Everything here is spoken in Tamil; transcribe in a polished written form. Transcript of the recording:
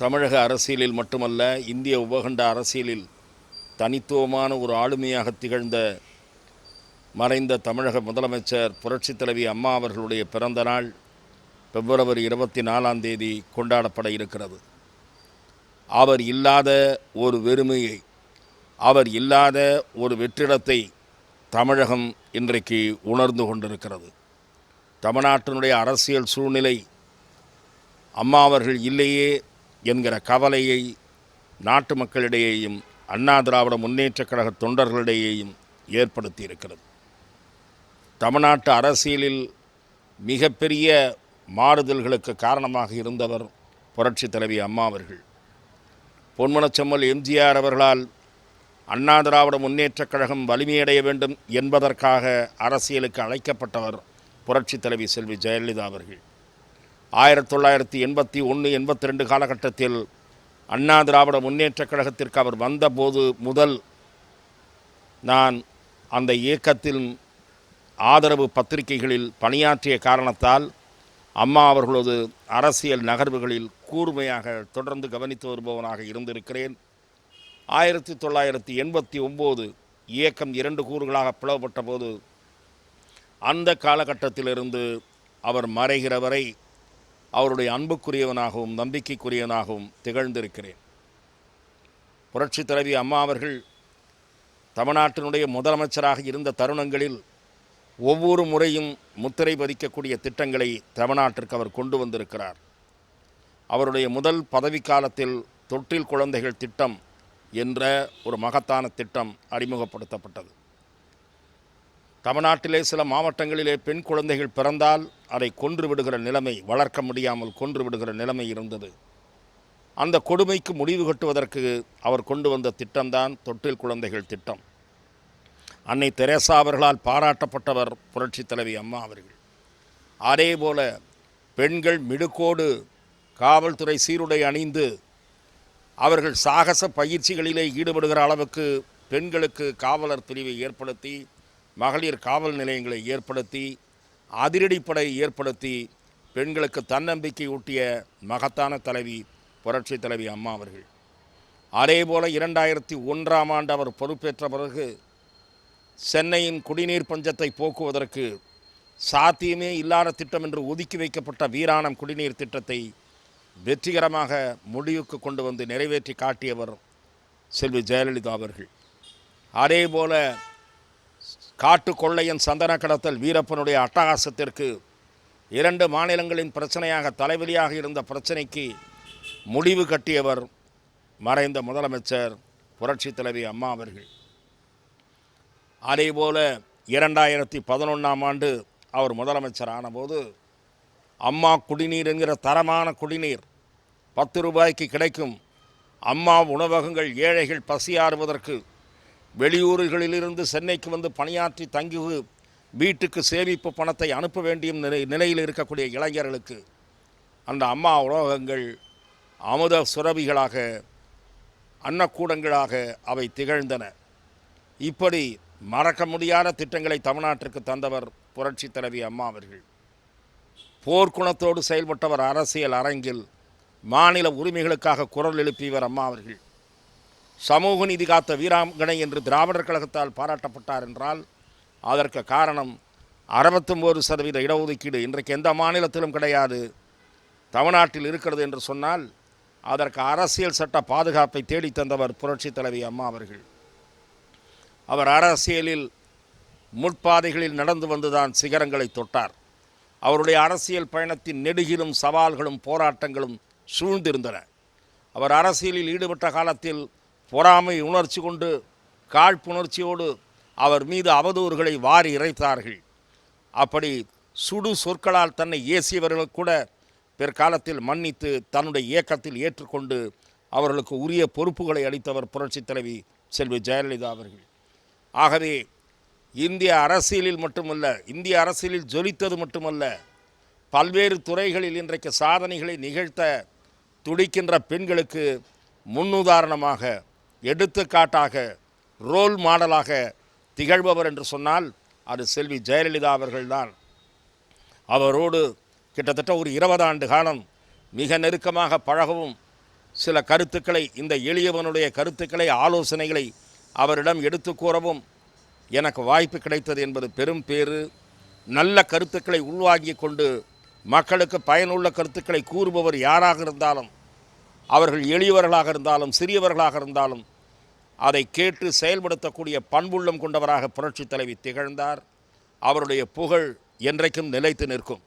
தமிழக அரசியலில் மட்டுமல்ல, இந்திய உபகண்ட அரசியலில் தனித்துவமான ஒரு ஆளுமையாக திகழ்ந்த மறைந்த தமிழக முதலமைச்சர் புரட்சித் தலைவி அம்மா அவர்களுடைய பிறந்த நாள் பிப்ரவரி 24 கொண்டாடப்பட இருக்கிறது. அவர் இல்லாத ஒரு வெறுமையை, அவர் இல்லாத ஒரு வெற்றிடத்தை தமிழகம் இன்றைக்கு உணர்ந்து கொண்டிருக்கிறது. தமிழ்நாட்டினுடைய அரசியல் சூழ்நிலை அம்மா அவர்கள் இல்லையே என்கிற கவலையை நாட்டு மக்களிடையேயும் அண்ணா திராவிட முன்னேற்றக் கழக தொண்டர்களிடையேயும் ஏற்படுத்தி இருக்கிறது. தமிழ்நாட்டு அரசியலில் மிகப்பெரிய மாறுதல்களுக்கு காரணமாக இருந்தவர் புரட்சித் தலைவி அம்மா அவர்கள். பொன்மனச்செம்மல் எம்ஜிஆர் அவர்களால் அண்ணா திராவிட முன்னேற்றக் கழகம் வலிமையடைய வேண்டும் என்பதற்காக அரசியலுக்கு அழைக்கப்பட்டவர் புரட்சித் தலைவி செல்வி ஜெயலலிதா அவர்கள். 1981-82 காலகட்டத்தில் அண்ணா திராவிட முன்னேற்றக் கழகத்திற்கு அவர் வந்தபோது முதல் நான் அந்த இயக்கத்தின் ஆதரவு பத்திரிகைகளில் பணியாற்றிய காரணத்தால் அம்மா அவர்களது அரசியல் நகர்வுகளில் கூர்மையாக தொடர்ந்து கவனித்து வருபவனாக இருந்திருக்கிறேன். 1989 இயக்கம் 2 கூறுகளாக பிளவுபட்ட போது அந்த காலகட்டத்திலிருந்து அவர் மறைகிற வரை அவருடைய அன்புக்குரியவனாகவும் நம்பிக்கைக்குரியவனாகவும் திகழ்ந்திருக்கிறேன். புரட்சித் தலைவி அம்மா அவர்கள் தமிழ்நாட்டினுடைய முதலமைச்சராக இருந்த தருணங்களில் ஒவ்வொரு முறையும் முத்திரை பதிக்கக்கூடிய திட்டங்களை தமிழ்நாட்டிற்கு அவர் கொண்டு வந்திருக்கிறார். அவருடைய முதல் பதவிக்காலத்தில் தொட்டில் குழந்தைகள் திட்டம் என்ற ஒரு மகத்தான திட்டம் அறிமுகப்படுத்தப்பட்டது. தமிழ்நாட்டிலே சில மாவட்டங்களிலே பெண் குழந்தைகள் பிறந்தால் அதை கொன்று விடுகிற நிலைமை, வளர்க்க முடியாமல் கொன்று விடுகிற நிலைமை இருந்தது. அந்த கொடுமைக்கு முடிவு கட்டுவதற்கு அவர் கொண்டு வந்த திட்டம்தான் தொட்டில் குழந்தைகள் திட்டம். அன்னை தெரேசா அவர்களால் பாராட்டப்பட்டவர் புரட்சித் தலைவி அம்மா அவர்கள். அதேபோல பெண்கள் மிடுக்கோடு காவல்துறை சீருடை அணிந்து அவர்கள் சாகச பயிற்சிகளிலே ஈடுபடுகிற அளவுக்கு பெண்களுக்கு காவலர் பிரிவை ஏற்படுத்தி, மகளிர் காவல் நிலையங்களை ஏற்படுத்தி, அதிரடிப்படை ஏற்படுத்தி பெண்களுக்கு தன்னம்பிக்கை ஊட்டிய மகத்தான தலைவி புரட்சித் தலைவி அம்மா அவர்கள். அதேபோல் 2001 ஆண்டு அவர் பொறுப்பேற்ற பிறகு சென்னையின் குடிநீர் பஞ்சத்தை போக்குவதற்கு சாத்தியமே இல்லாத திட்டம் என்று ஒதுக்கி வைக்கப்பட்ட வீராணம் குடிநீர் திட்டத்தை வெற்றிகரமாக முடிவுக்கு கொண்டு வந்து நிறைவேற்றி காட்டியவர் செல்வி ஜெயலலிதா அவர்கள். அதேபோல காட்டு கொள்ளையன் சந்தன கடத்தல் வீரப்பனுடைய அட்டகாசத்திற்கு 2 மாநிலங்களின் பிரச்சனையாக தலைவலியாக இருந்த பிரச்சனைக்கு முடிவு கட்டியவர் மறைந்த முதலமைச்சர் புரட்சித் தலைவி அம்மா அவர்கள். அதேபோல 2011 ஆண்டு அவர் முதலமைச்சர் ஆனபோது அம்மா குடிநீர் என்கிற தரமான குடிநீர் 10 ரூபாய்க்கு கிடைக்கும். அம்மா உணவகங்கள் ஏழைகள் பசியாறுவதற்கு வெளியூர்களிலிருந்து சென்னைக்கு வந்து பணியாற்றி தங்கி வீட்டுக்கு சேமிப்பு பணத்தை அனுப்ப வேண்டிய நிலையில் இருக்கக்கூடிய இளைஞர்களுக்கு அந்த அம்மா உணவகங்கள் அமுத சுரபிகளாக, அன்னக்கூடங்களாக அவை திகழ்ந்தன. இப்படி மறக்க முடியாத திட்டங்களை தமிழ்நாட்டிற்கு தந்தவர் புரட்சித் தலைவி அம்மா அவர்கள். போர்க்குணத்தோடு செயல்பட்டவர். அரசியல் அரங்கில் மாநில உரிமைகளுக்காக குரல் எழுப்பியவர் அம்மா அவர்கள். சமூக நீதி காத்த வீராங்கனை என்று திராவிடர் கழகத்தால் பாராட்டப்பட்டார் என்றால் அதற்கு காரணம் 69% இடஒதுக்கீடு இன்றைக்கு எந்த மாநிலத்திலும் கிடையாது, தமிழ்நாட்டில் இருக்கிறது என்று சொன்னால் அதற்கு அரசியல் சட்ட பாதுகாப்பை தேடித்தந்தவர் புரட்சித் தலைவி அம்மா அவர்கள். அவர் அரசியலில் முற்பாதைகளில் நடந்து வந்துதான் சிகரங்களை தொட்டார். அவருடைய அரசியல் பயணத்தின் நெடுகிலும் சவால்களும் போராட்டங்களும் சூழ்ந்திருந்தன. அவர் அரசியலில் ஈடுபட்ட காலத்தில் பொறாமை உணர்ச்சி கொண்டு காழ்ப்புணர்ச்சியோடு அவர் மீது அவதூறுகளை வாரி இறைத்தார்கள். அப்படி சுடு சொற்களால் தன்னை ஏசியவர்கள் கூட பிற்காலத்தில் மன்னித்து தன்னுடைய இயக்கத்தில் ஏற்றுக்கொண்டு அவர்களுக்கு உரிய பொறுப்புகளை அளித்தவர் புரட்சித் தலைவி செல்வி ஜெயலலிதா அவர்கள். ஆகவே இந்திய அரசியலில் மட்டுமல்ல, இந்திய அரசியலில் ஜொலித்தது மட்டுமல்ல, பல்வேறு துறைகளில் இன்றைக்கு சாதனைகளை நிகழ்த்த துடிக்கின்ற பெண்களுக்கு முன்னுதாரணமாக, எடுத்துக்காட்டாக, ரோல் மாடலாக திகழ்பவர் என்று சொன்னால் அது செல்வி ஜெயலலிதா அவர்கள்தான். அவரோடு கிட்டத்தட்ட ஒரு 20 ஆண்டு காலம் மிக நெருக்கமாக பழகவும் சில கருத்துக்களை, இந்த எளியவனுடைய கருத்துக்களை, ஆலோசனைகளை அவரிடம் எடுத்து கூறவும் எனக்கு வாய்ப்பு கிடைத்தது என்பது பெரும் பேறு. நல்ல கருத்துக்களை உள்வாங்கி கொண்டு மக்களுக்கு பயனுள்ள கருத்துக்களை கூறுபவர் யாராக இருந்தாலும், அவர்கள் எளியவர்களாக இருந்தாலும் சிறியவர்களாக இருந்தாலும், அதை கேட்டு செயல்படுத்தக்கூடிய பண்புள்ளம் கொண்டவராக புரட்சித் தலைவி திகழ்ந்தார். அவருடைய புகழ் என்றைக்கும் நிலைத்து நிற்கும்.